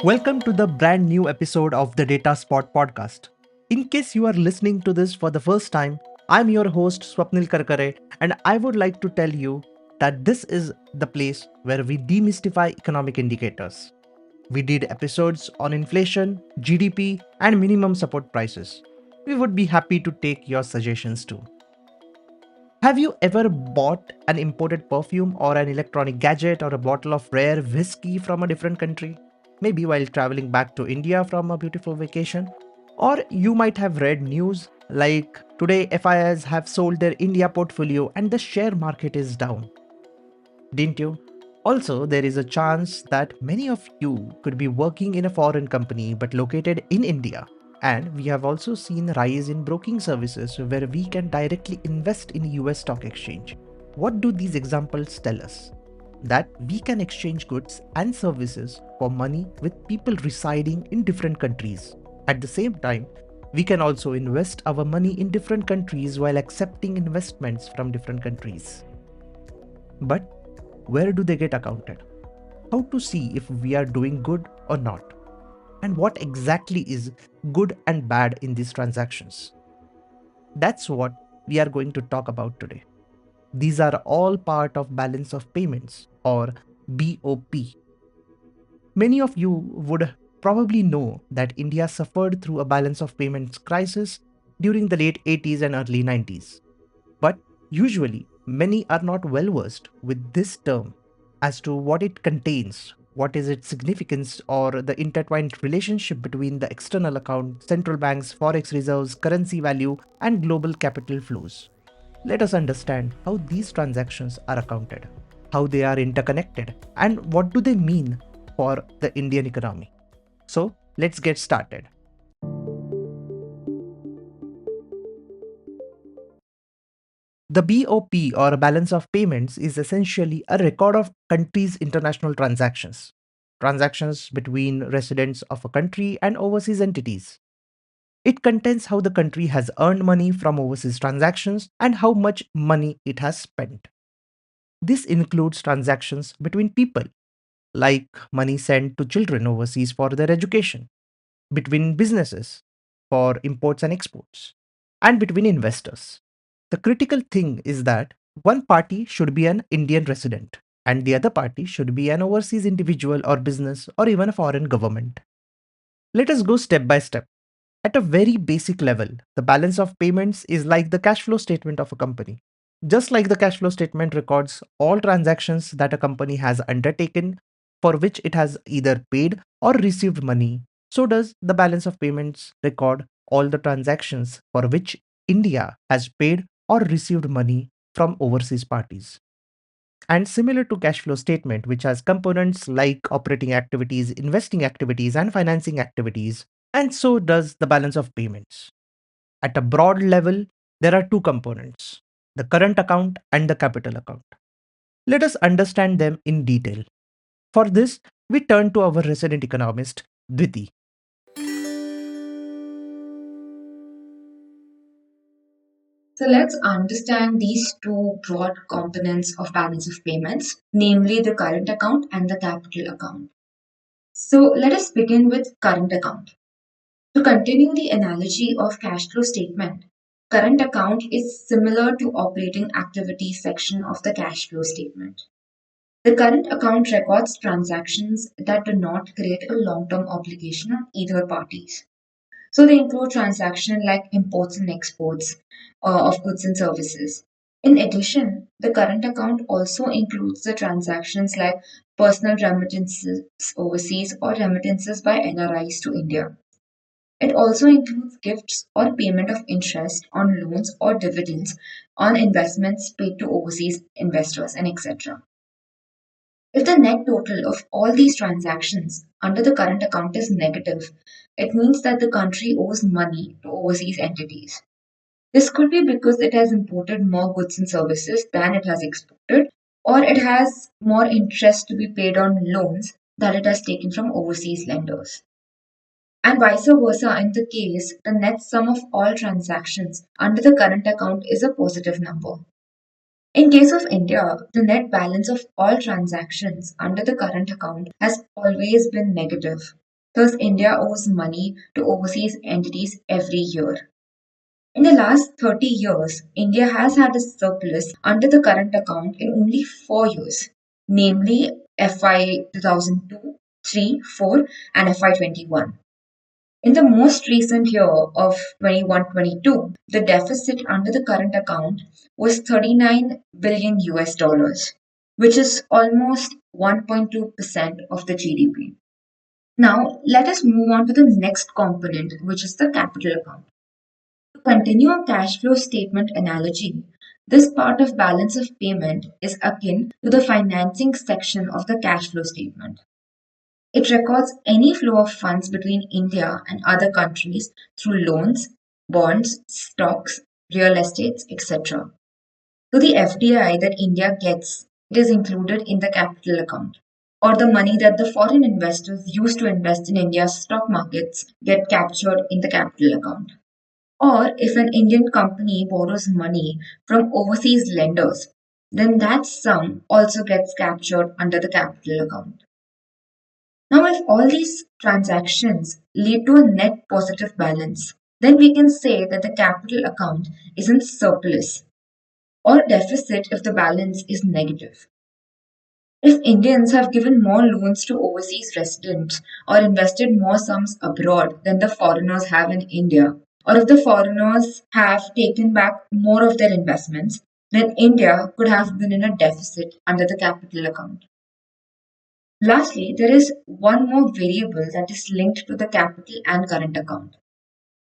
Welcome to the brand new episode of the DataSpot podcast. In case you are listening to this for the first time, I'm your host Swapnil Karkare, and I would like to tell you that this is the place where we demystify economic indicators. We did episodes on inflation, GDP, and minimum support prices. We would be happy to take your suggestions too. Have you ever bought an imported perfume or an electronic gadget or a bottle of rare whiskey from a different country? Maybe while traveling back to India from a beautiful vacation? Or you might have read news like today FIIs have sold their India portfolio and the share market is down. Didn't you? Also, there is a chance that many of you could be working in a foreign company but located in India. And we have also seen rise in broking services where we can directly invest in US stock exchange. What do these examples tell us? That we can exchange goods and services for money with people residing in different countries. At the same time, we can also invest our money in different countries while accepting investments from different countries. But where do they get accounted? How to see if we are doing good or not? And what exactly is good and bad in these transactions? That's what we are going to talk about today. These are all part of balance of payments or BOP. Many of you would probably know that India suffered through a balance of payments crisis during the late 80s and early 90s. But usually, many are not well versed with this term as to what it contains, what is its significance, or the intertwined relationship between the external account, central banks, forex reserves, currency value, and global capital flows. Let us understand how these transactions are accounted, how they are interconnected, and what do they mean for the Indian economy. So, let's get started. The BOP or balance of payments is essentially a record of countries' international transactions, transactions between residents of a country and overseas entities. It contains how the country has earned money from overseas transactions and how much money it has spent. This includes transactions between people, like money sent to children overseas for their education, between businesses for imports and exports, and between investors. The critical thing is that one party should be an Indian resident and the other party should be an overseas individual or business or even a foreign government. Let us go step by step. At a very basic level, the balance of payments is like the cash flow statement of a company. Just like the cash flow statement records all transactions that a company has undertaken for which it has either paid or received money, so does the balance of payments record all the transactions for which India has paid or received money from overseas parties. And similar to cash flow statement, which has components like operating activities, investing activities, and financing activities, and so does the balance of payments. At a broad level, there are two components, the current account and the capital account. Let us understand them in detail. For this, we turn to our resident economist, Dviti. So let's understand these two broad components of balance of payments, namely the current account and the capital account. So let us begin with current account. To continue the analogy of cash flow statement, current account is similar to operating activity section of the cash flow statement. The current account records transactions that do not create a long-term obligation on either parties. So they include transactions like imports and exports of goods and services. In addition, the current account also includes the transactions like personal remittances overseas or remittances by NRIs to India. It also includes gifts or payment of interest on loans or dividends on investments paid to overseas investors and etc. If the net total of all these transactions under the current account is negative, it means that the country owes money to overseas entities. This could be because it has imported more goods and services than it has exported, or it has more interest to be paid on loans that it has taken from overseas lenders. And vice versa, in the case, the net sum of all transactions under the current account is a positive number. In case of India, the net balance of all transactions under the current account has always been negative. Thus, India owes money to overseas entities every year. In the last 30 years, India has had a surplus under the current account in only 4 years, namely FY 2002, 3, 4, and FY 21. In the most recent year of 21-22, the deficit under the current account was 39 billion US dollars, which is almost 1.2% of the GDP. Now, let us move on to the next component, which is the capital account. To continue a cash flow statement analogy, this part of balance of payment is akin to the financing section of the cash flow statement. It records any flow of funds between India and other countries through loans, bonds, stocks, real estates, etc. So the FDI that India gets, it is included in the capital account. Or the money that the foreign investors use to invest in India's stock markets get captured in the capital account. Or if an Indian company borrows money from overseas lenders, then that sum also gets captured under the capital account. Now, if all these transactions lead to a net positive balance, then we can say that the capital account is in surplus or deficit if the balance is negative. If Indians have given more loans to overseas residents or invested more sums abroad than the foreigners have in India, or if the foreigners have taken back more of their investments, then India could have been in a deficit under the capital account. Lastly, there is one more variable that is linked to the capital and current account,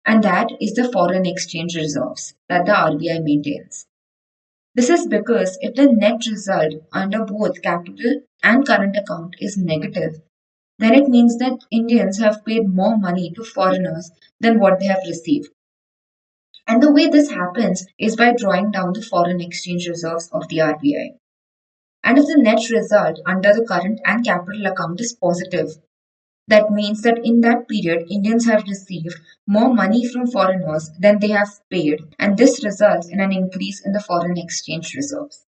and that is the foreign exchange reserves that the RBI maintains. This is because if the net result under both capital and current account is negative, then it means that Indians have paid more money to foreigners than what they have received. And the way this happens is by drawing down the foreign exchange reserves of the RBI. And if the net result under the current and capital account is positive, that means that in that period, Indians have received more money from foreigners than they have paid, and this results in an increase in the foreign exchange reserves.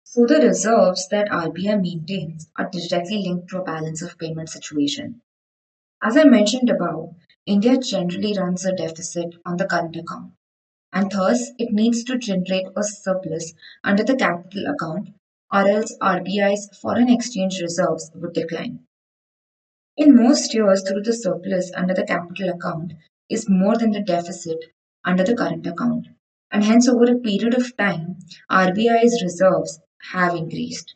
So, the reserves that RBI maintains are directly linked to a balance of payment situation. As I mentioned above, India generally runs a deficit on the current account, and thus it needs to generate a surplus under the capital account, or else RBI's foreign exchange reserves would decline. In most years, through the surplus under the capital account is more than the deficit under the current account, and hence over a period of time, RBI's reserves have increased.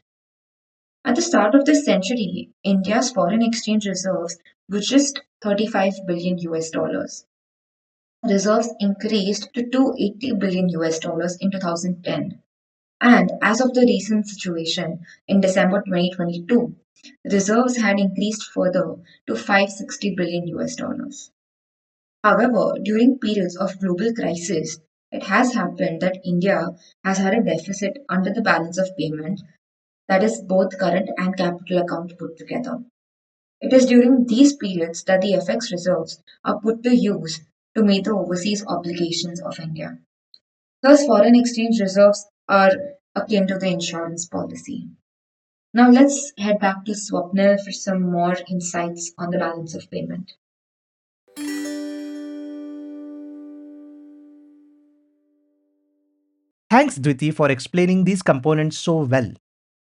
At the start of this century, India's foreign exchange reserves were just 35 billion US dollars. Reserves increased to 280 billion US dollars in 2010. And as of the recent situation in December 2022, reserves had increased further to 560 billion US dollars. However, during periods of global crisis, it has happened that India has had a deficit under the balance of payment, that is both current and capital account put together. It is during these periods that the FX reserves are put to use to meet the overseas obligations of India. Thus, foreign exchange reserves are akin to the insurance policy. Now, let's head back to Swapnil for some more insights on the balance of payment. Thanks, Dviti, for explaining these components so well.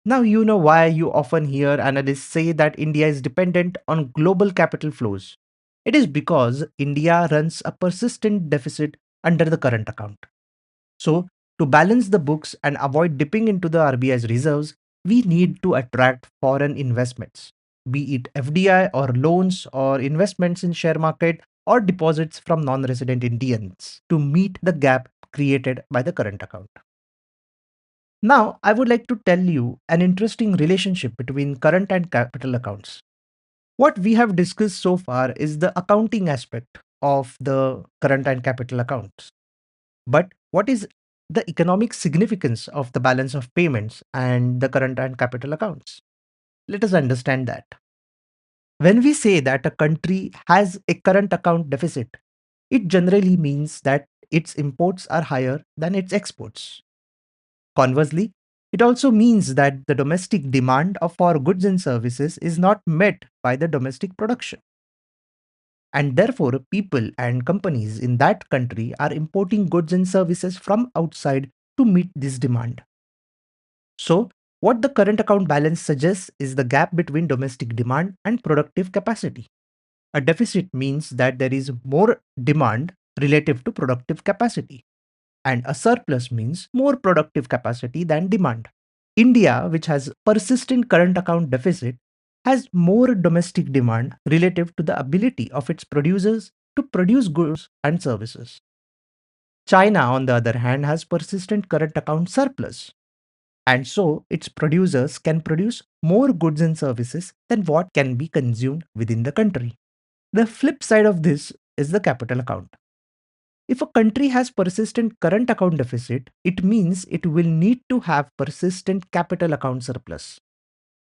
Now you know why you often hear analysts say that India is dependent on global capital flows. It is because India runs a persistent deficit under the current account. So, to balance the books and avoid dipping into the RBI's reserves, we need to attract foreign investments, be it FDI or loans or investments in share market or deposits from non-resident Indians to meet the gap created by the current account. Now, I would like to tell you an interesting relationship between current and capital accounts. What we have discussed so far is the accounting aspect of the current and capital accounts. But what is the economic significance of the balance of payments and the current and capital accounts? Let us understand that. When we say that a country has a current account deficit, it generally means that its imports are higher than its exports. Conversely, It also means that the domestic demand for goods and services is not met by the domestic production. And therefore, people and companies in that country are importing goods and services from outside to meet this demand. So, what the current account balance suggests is the gap between domestic demand and productive capacity. A deficit means that there is more demand relative to productive capacity, and a surplus means more productive capacity than demand. India, which has persistent current account deficit, has more domestic demand relative to the ability of its producers to produce goods and services. China, on the other hand, has persistent current account surplus, and so its producers can produce more goods and services than what can be consumed within the country. The flip side of this is the capital account. If a country has persistent current account deficit, it means it will need to have persistent capital account surplus.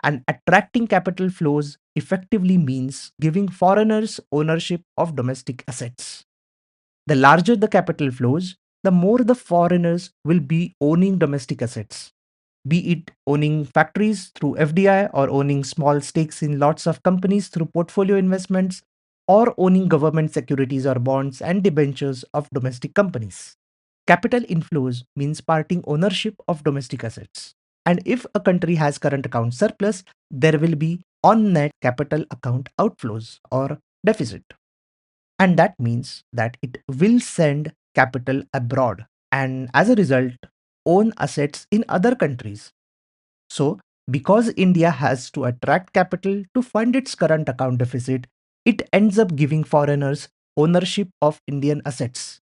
And attracting capital flows effectively means giving foreigners ownership of domestic assets. The larger the capital flows, the more the foreigners will be owning domestic assets, be it owning factories through FDI or owning small stakes in lots of companies through portfolio investments or owning government securities or bonds and debentures of domestic companies. Capital inflows means parting ownership of domestic assets. And if a country has current account surplus, there will be on net capital account outflows or deficit. And that means that it will send capital abroad and as a result, own assets in other countries. So, because India has to attract capital to fund its current account deficit, it ends up giving foreigners ownership of Indian assets.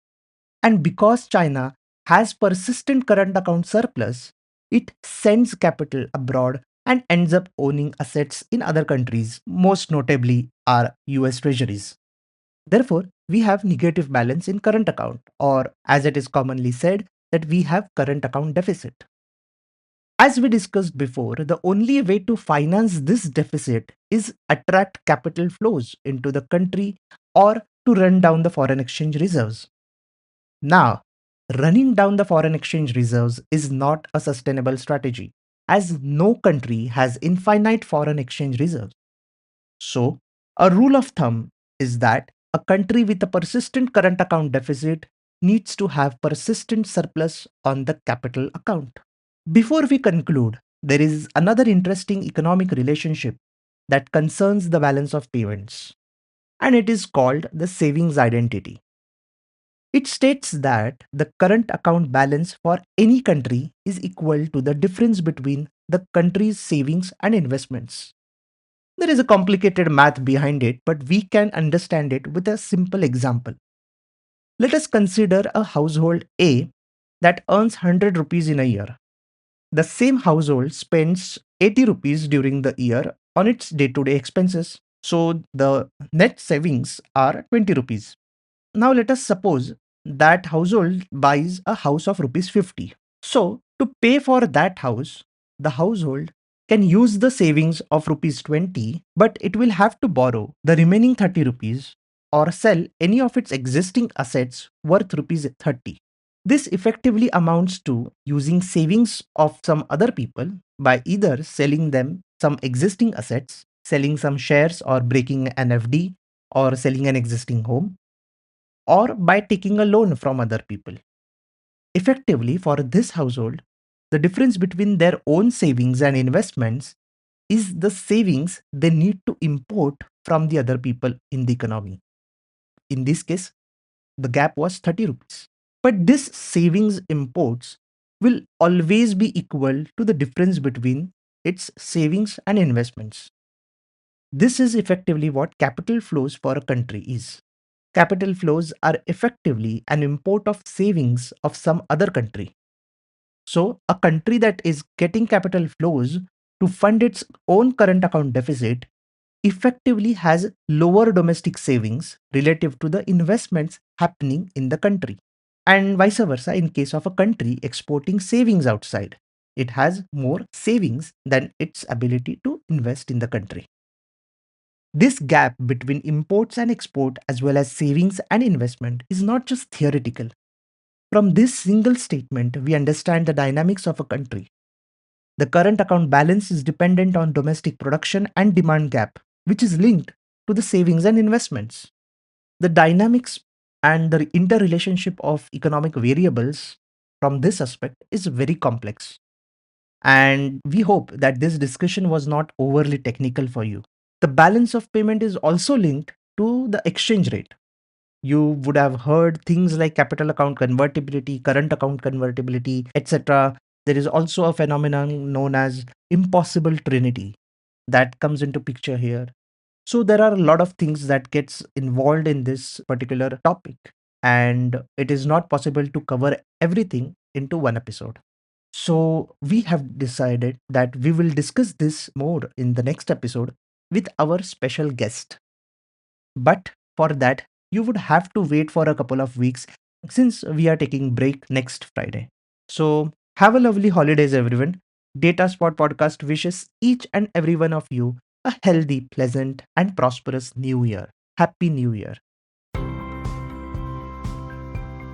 And because China has persistent current account surplus, it sends capital abroad and ends up owning assets in other countries, most notably our US treasuries. Therefore, we have negative balance in current account, or as it is commonly said, that we have current account deficit. As we discussed before, the only way to finance this deficit is attract capital flows into the country or to run down the foreign exchange reserves. Now, running down the foreign exchange reserves is not a sustainable strategy, as no country has infinite foreign exchange reserves. So, a rule of thumb is that a country with a persistent current account deficit needs to have persistent surplus on the capital account. Before we conclude, there is another interesting economic relationship that concerns the balance of payments, and it is called the savings identity. It states that the current account balance for any country is equal to the difference between the country's savings and investments. There is a complicated math behind it, but we can understand it with a simple example. Let us consider a household A that earns 100 rupees in a year. The same household spends 80 rupees during the year on its day to day expenses. So the net savings are 20 rupees. Now let us suppose that household buys a house of rupees 50. So to pay for that house, the household can use the savings of rupees 20, but it will have to borrow the remaining 30 rupees or sell any of its existing assets worth rupees 30. This effectively amounts to using savings of some other people by either selling them some existing assets, selling some shares or breaking an FD, or selling an existing home, or by taking a loan from other people. Effectively, for this household, the difference between their own savings and investments is the savings they need to import from the other people in the economy. In this case, the gap was 30 rupees. But this savings imports will always be equal to the difference between its savings and investments. This is effectively what capital flows for a country is. Capital flows are effectively an import of savings of some other country. So, a country that is getting capital flows to fund its own current account deficit effectively has lower domestic savings relative to the investments happening in the country. And vice versa, in case of a country exporting savings outside, it has more savings than its ability to invest in the country. This gap between imports and export, as well as savings and investment, is not just theoretical. From this single statement, we understand the dynamics of a country. The current account balance is dependent on domestic production and demand gap, which is linked to the savings and investments. The dynamics and the interrelationship of economic variables from this aspect is very complex. And we hope that this discussion was not overly technical for you. The balance of payment is also linked to the exchange rate. You would have heard things like capital account convertibility, current account convertibility, etc. There is also a phenomenon known as impossible trinity that comes into picture here. So there are a lot of things that gets involved in this particular topic, and it is not possible to cover everything into one episode. So we have decided that we will discuss this more in the next episode with our special guest. But for that, you would have to wait for a couple of weeks since we are taking break next Friday. So have a lovely holidays everyone. Data Spot Podcast wishes each and every one of you a healthy, pleasant and prosperous new year. Happy New Year.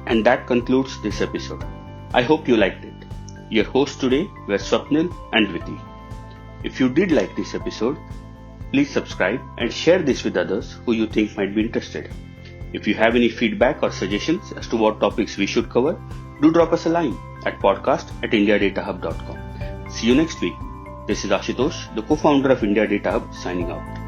And that concludes this episode. I hope you liked it. Your hosts today were Swapnil and Viti. If you did like this episode, please subscribe and share this with others who you think might be interested. If you have any feedback or suggestions as to what topics we should cover, do drop us a line at podcast@indiadatahub.com. See you next week. This is Ashutosh, the co-founder of India Data Hub, signing out.